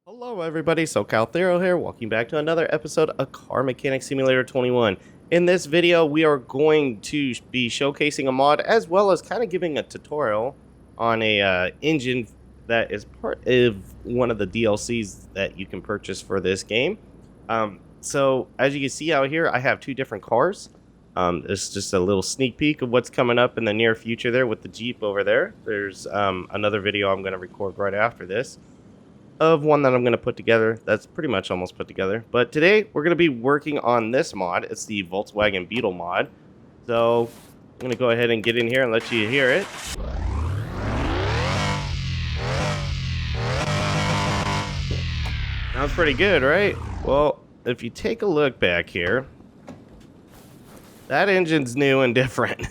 Hello everybody, socalthero here, welcome back to another episode of Car Mechanic Simulator 21. In this video, we are going to be showcasing a mod as well as kind of giving a tutorial on a engine that is part of one of the DLCs that you can purchase for this game. So as you can see out here, I have two different cars. It's just a little sneak peek of what's coming up in the near future there with the Jeep over there. There's another video I'm going to record right after this of one that I'm going to put together that's pretty much almost put together. But today we're going to be working on this mod. It's the Volkswagen Beetle Mod. So I'm going to go ahead and get in here and let you hear it. Sounds pretty good, right? Well, if you take a look back here, that engine's new and different.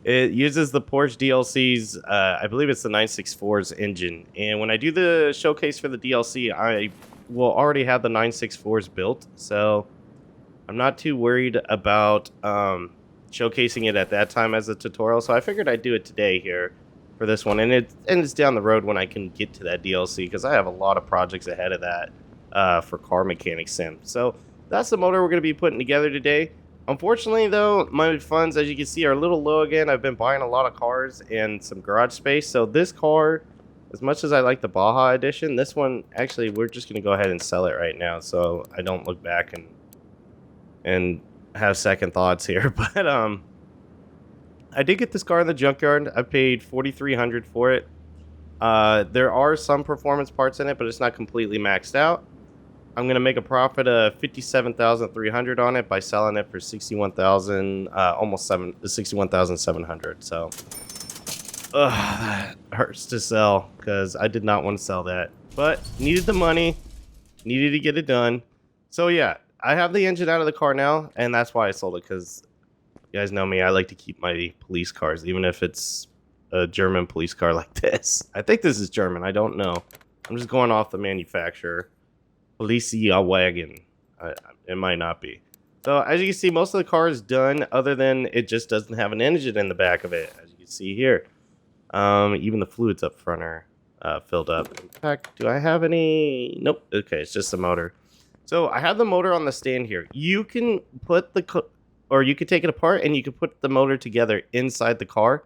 It uses the Porsche DLC's, I believe it's the 964's engine. And when I do the showcase for the DLC, I will already have the 964's built. So I'm not too worried about showcasing it at that time as a tutorial. So I figured I'd do it today here for this one. And it's down the road when I can get to that DLC, because I have a lot of projects ahead of that for Car Mechanic Sim. So that's the motor we're going to be putting together today. Unfortunately, though, my funds, as you can see, are a little low again. I've been buying a lot of cars and some garage space. So this car, as much as I like the Baja Edition, this one, actually, we're just going to go ahead and sell it right now so I don't look back and have second thoughts here. But I did get this car in the junkyard. I paid $4,300 for it. There are some performance parts in it, but it's not completely maxed out. I'm gonna make a profit of $57,300 on it by selling it for $61,700. So, that hurts to sell because I did not want to sell that, but needed the money, needed to get it done. So yeah, I have the engine out of the car now, and that's why I sold it. Because you guys know me, I like to keep my police cars, even if it's a German police car like this. I think this is German. I don't know. I'm just going off the manufacturer. Polizei Volkswagen. It might not be. So as you can see, most of the car is done, other than it just doesn't have an engine in the back of it, as you can see here. Even the fluids up front are filled up. In fact, do I have any? Nope. Okay, it's just the motor. So I have the motor on the stand here. You can put or you could take it apart and you can put the motor together inside the car.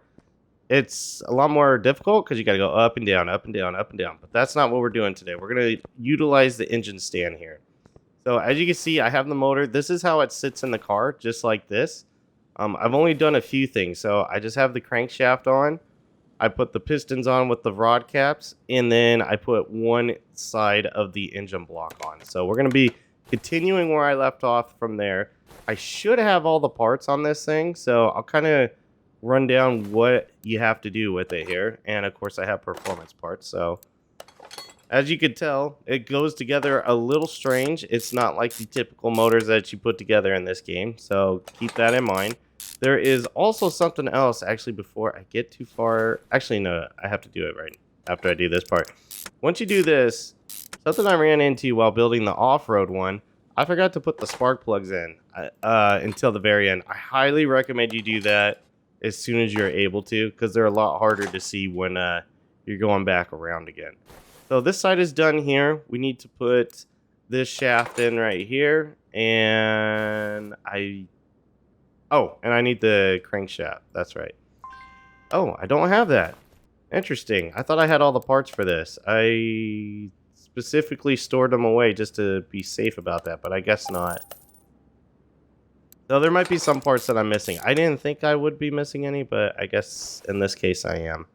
It's a lot more difficult because you got to go up and down, up and down, up and down. But that's not what we're doing today. We're going to utilize the engine stand here. So as you can see, I have the motor. This is how it sits in the car, just like this. I've only done a few things. So I just have the crankshaft on. I put the pistons on with the rod caps. And then I put one side of the engine block on. So we're going to be continuing where I left off from there. I should have all the parts on this thing. So I'll kind of run down what you have to do with it here. And of course I have performance parts. So as you can tell, it goes together a little strange. It's not like the typical motors that you put together in this game. So keep that in mind. There is also something else, actually, before I get too far. Actually, no, I have to do it right after I do this part. Once you do this, something I ran into while building the off-road one, I forgot to put the spark plugs in until the very end. I highly recommend you do that as soon as you're able to, because they're a lot harder to see when you're going back around again. So this side is done here. We need to put this shaft in right here, and I need the crankshaft. That's right. Oh, I don't have that. Interesting. I thought I had all the parts for this. I specifically stored them away just to be safe about that, but I guess not. So there might be some parts that I'm missing. I didn't think I would be missing any, but I guess in this case I am.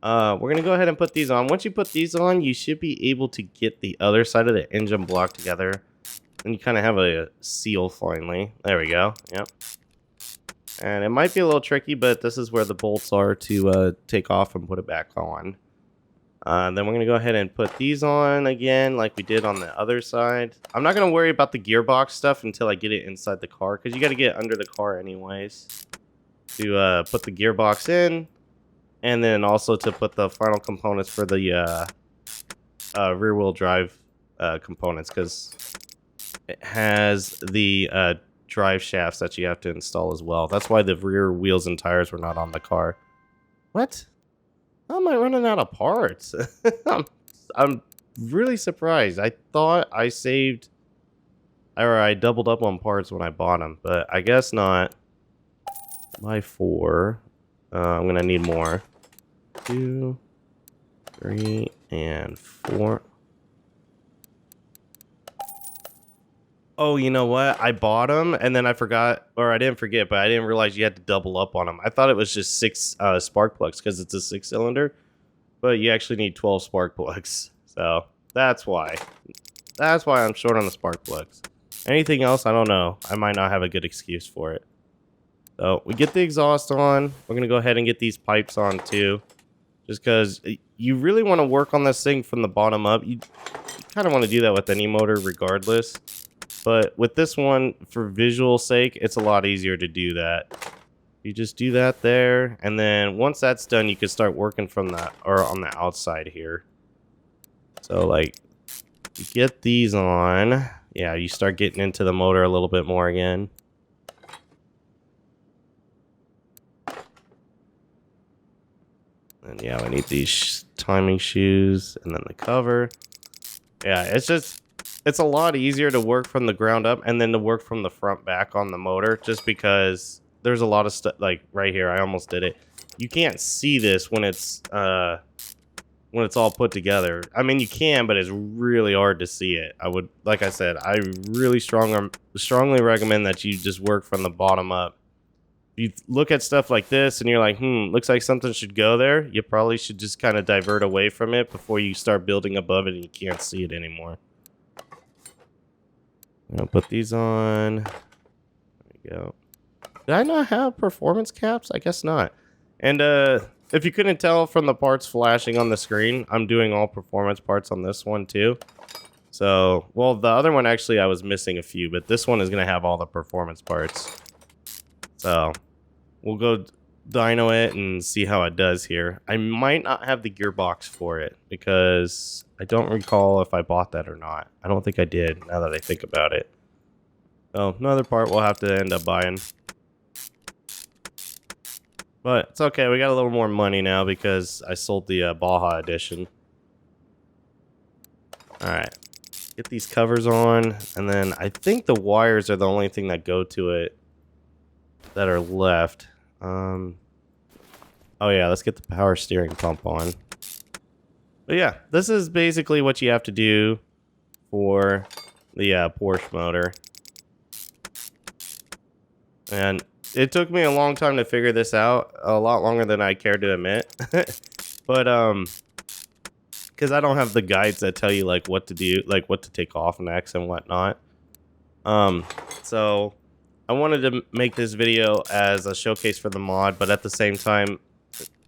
We're going to go ahead and put these on. Once you put these on, you should be able to get the other side of the engine block together. And you kind of have a seal finally. There we go. Yep. And it might be a little tricky, but this is where the bolts are to take off and put it back on. Then we're going to go ahead and put these on again like we did on the other side. I'm not going to worry about the gearbox stuff until I get it inside the car, because you got to get under the car anyways to put the gearbox in, and then also to put the final components for the rear-wheel drive components, because it has the drive shafts that you have to install as well. That's why the rear wheels and tires were not on the car. What? How am I running out of parts? I'm really surprised. I thought I saved, or I doubled up on parts when I bought them, but I guess not. By 4. I'm gonna need more. 2, 3, and 4. Oh, you know what? I bought them, and then I forgot, or I didn't forget, but I didn't realize you had to double up on them. I thought it was just 6 spark plugs because it's a 6-cylinder, but you actually need 12 spark plugs. So that's why. That's why I'm short on the spark plugs. Anything else, I don't know. I might not have a good excuse for it. So we get the exhaust on. We're going to go ahead and get these pipes on too. Just because you really want to work on this thing from the bottom up. You kind of want to do that with any motor regardless. But with this one, for visual sake, it's a lot easier to do that. You just do that there, and then once that's done, you can start working from that, or on the outside here. So like, you get these on. Yeah, you start getting into the motor a little bit more again. And yeah, we need these timing shoes, and then the cover. Yeah, it's a lot easier to work from the ground up and then to work from the front back on the motor, just because there's a lot of stuff. Like right here, I almost did it. You can't see this when it's all put together. I mean, you can, but it's really hard to see it. Like I said, I really strongly recommend that you just work from the bottom up. If you look at stuff like this and you're like, looks like something should go there, you probably should just kind of divert away from it before you start building above it and you can't see it anymore. I'm gonna put these on. There we go. Did I not have performance caps? I guess not. And if you couldn't tell from the parts flashing on the screen, I'm doing all performance parts on this one too. So, well, the other one actually I was missing a few, but this one is gonna have all the performance parts. So, we'll go dyno it and see how it does here. I might not have the gearbox for it because I don't recall if I bought that or not. I don't think I did, now that I think about it. So, another part we'll have to end up buying. But it's okay, we got a little more money now because I sold the Baja edition. Alright, get these covers on, and then I think the wires are the only thing that go to it that are left. Oh yeah, let's get the power steering pump on. But yeah, this is basically what you have to do for the Porsche motor. And it took me a long time to figure this out, a lot longer than I care to admit. But because I don't have the guides that tell you like what to do, like what to take off next and whatnot. So I wanted to make this video as a showcase for the mod, but at the same time,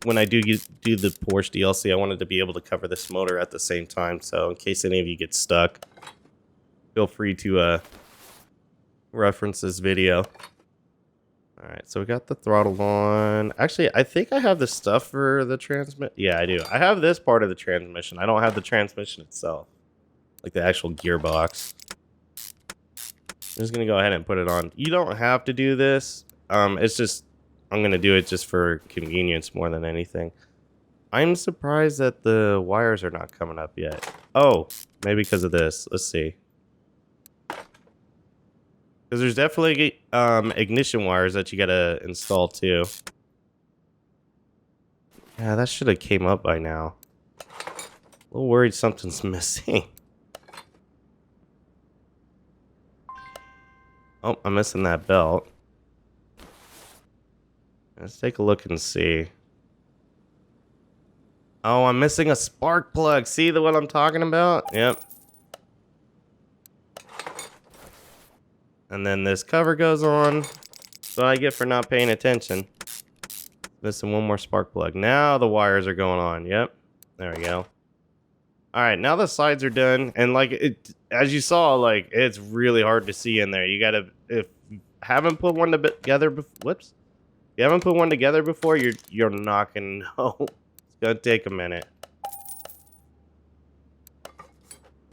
when I do the Porsche DLC, I wanted to be able to cover this motor at the same time. So in case any of you get stuck, feel free to reference this video. All right, so we got the throttle on. Actually, I think I have the stuff for the transmission. Yeah, I do. I have this part of the transmission. I don't have the transmission itself, like the actual gearbox. I'm just gonna go ahead and put it on. You don't have to do this. It's just, I'm gonna do it just for convenience more than anything. I'm surprised that the wires are not coming up yet. Oh, maybe because of this. Let's see. Because there's definitely ignition wires that you gotta install too. Yeah, that should have came up by now. A little worried something's missing. Oh, I'm missing that belt. Let's take a look and see. Oh, I'm missing a spark plug. See what I'm talking about? Yep. And then this cover goes on. That's what I get for not paying attention. Missing one more spark plug. Now the wires are going on. Yep. There we go. Alright, now the sides are done. And like it, as you saw, like it's really hard to see in there. You gotta, if you haven't put one together before, whoops. If you haven't put one together before, you're not gonna know. It's gonna take a minute.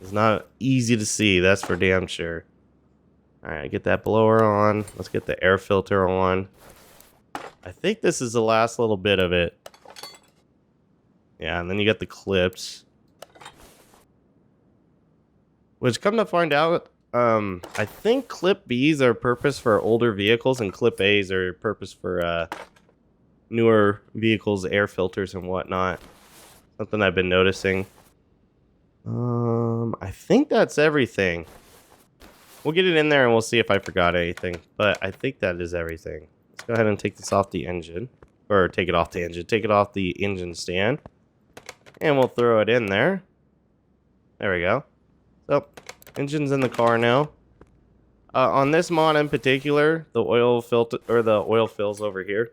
It's not easy to see, that's for damn sure. Alright, get that blower on. Let's get the air filter on. I think this is the last little bit of it. Yeah, and then you got the clips. Which, come to find out, I think clip Bs are purpose for older vehicles and clip As are purpose for newer vehicles, air filters and whatnot. Something I've been noticing. I think that's everything. We'll get it in there and we'll see if I forgot anything. But I think that is everything. Let's go ahead and take this off the engine. Or take it off the engine. Take it off the engine stand. And we'll throw it in there. There we go. So, engine's in the car now. On this mod in particular, the oil filter or the oil fills over here.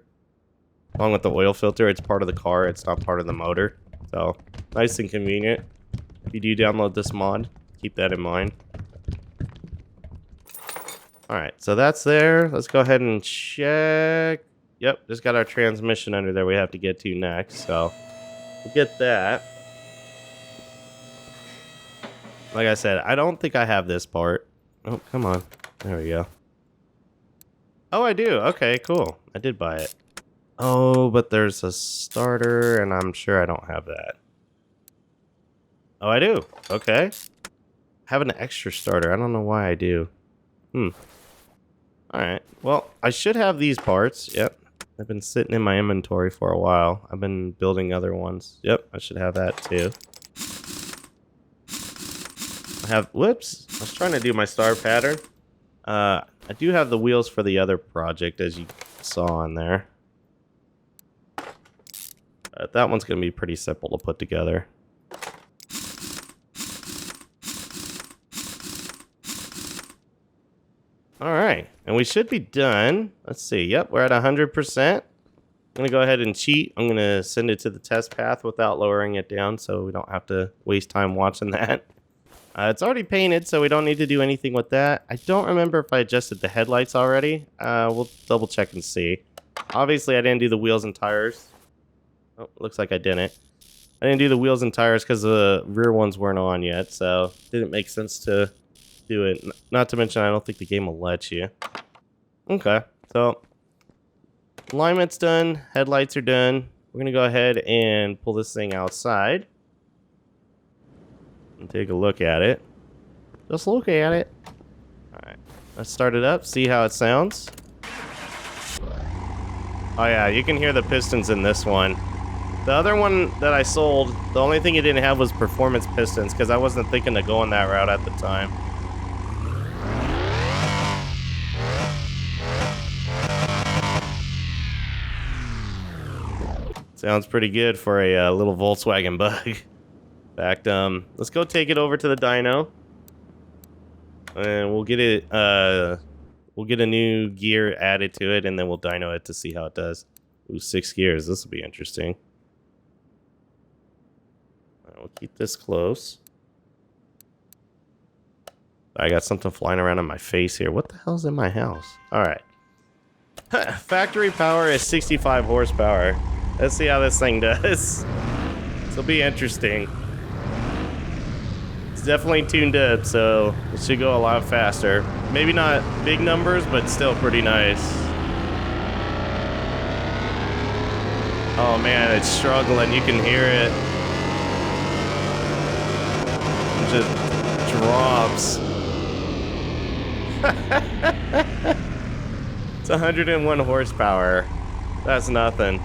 Along with the oil filter, it's part of the car. It's not part of the motor. So, nice and convenient. If you do download this mod, keep that in mind. Alright, so that's there. Let's go ahead and check. Yep, just got our transmission under there we have to get to next. So, we'll get that. Like I said, I don't think I have this part. Oh, come on. There we go. Oh, I do. Okay, cool. I did buy it. Oh, but there's a starter, and I'm sure I don't have that. Oh, I do. Okay. I have an extra starter. I don't know why I do. Alright. Well, I should have these parts. Yep. They've been sitting in my inventory for a while. I've been building other ones. Yep, I should have that too. Whoops, I was trying to do my star pattern. I do have the wheels for the other project, as you saw on there. That one's going to be pretty simple to put together. Alright, and we should be done. Let's see, yep, we're at 100%. I'm going to go ahead and cheat. I'm going to send it to the test path without lowering it down, so we don't have to waste time watching that. It's already painted, so we don't need to do anything with that. I don't remember if I adjusted the headlights already. We'll double check and see. Obviously, I didn't do the wheels and tires. Oh, looks like I didn't. I didn't do the wheels and tires because the rear ones weren't on yet, so it didn't make sense to do it. Not to mention, I don't think the game will let you. Okay, so alignment's done. Headlights are done. We're going to go ahead and pull this thing outside. And take a look at it. Just look at it. Alright, let's start it up, see how it sounds. Oh yeah, you can hear the pistons in this one. The other one that I sold, the only thing it didn't have was performance pistons, because I wasn't thinking of going that route at the time. Sounds pretty good for a little Volkswagen Bug. In fact, let's go take it over to the dyno, and we'll get it. We'll get a new gear added to it, and then we'll dyno it to see how it does. Ooh, 6 gears. This will be interesting. All right, we'll keep this close. I got something flying around in my face here. What the hell's in my house? All right. Factory power is 65 horsepower. Let's see how this thing does. This will be interesting. Definitely tuned up, so it should go a lot faster. Maybe not big numbers, but still pretty nice. Oh man, it's struggling. You can hear it. It just drops. It's 101 horsepower. That's nothing.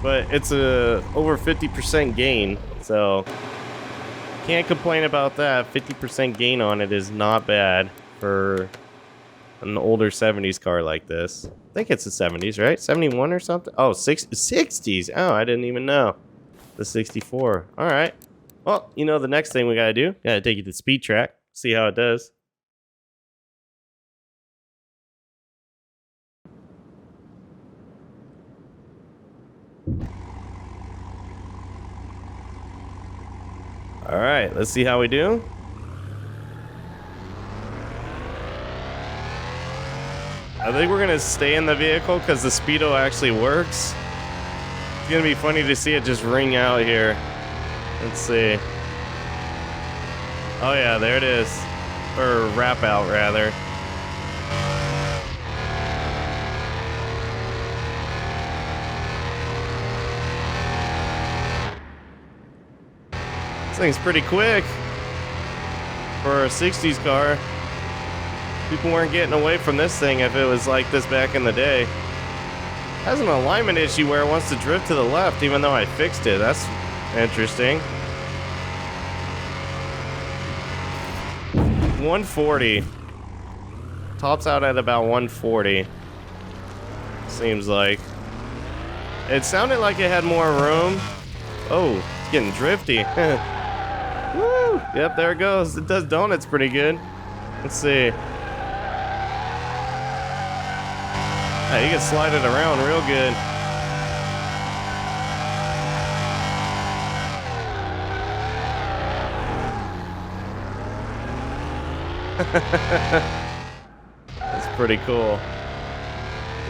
But it's a over 50% gain, so can't complain about that. 50% gain on it is not bad for an older 70s car like this. I think it's the 70s, right? 71 or something? Oh, 60s. Oh, I didn't even know. The 64. All right. Well, you know the next thing we got to do? Got to take it to speed track. See how it does. All right, let's see how we do. I think we're gonna stay in the vehicle because the speedo actually works. It's gonna be funny to see it just ring out here. Let's see. Oh yeah, there it is. Or wrap out rather. This thing's pretty quick. for a 60s car. People weren't getting away from this thing if it was like this back in the day. Has an alignment issue where it wants to drift to the left even though I fixed it. That's interesting. 140. Tops out at about 140. Seems like. It sounded like it had more room. Oh, it's getting drifty. Woo! Yep, there it goes. It does donuts pretty good. Let's see. You can slide it around real good. That's pretty cool.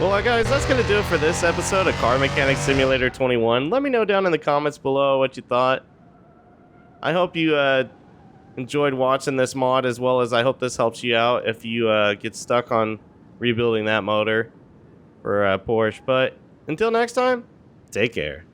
Well, guys, that's going to do it for this episode of Car Mechanic Simulator 21. Let me know down in the comments below what you thought. I hope you enjoyed watching this mod, as well as I hope this helps you out if you get stuck on rebuilding that motor for Porsche. But until next time, take care.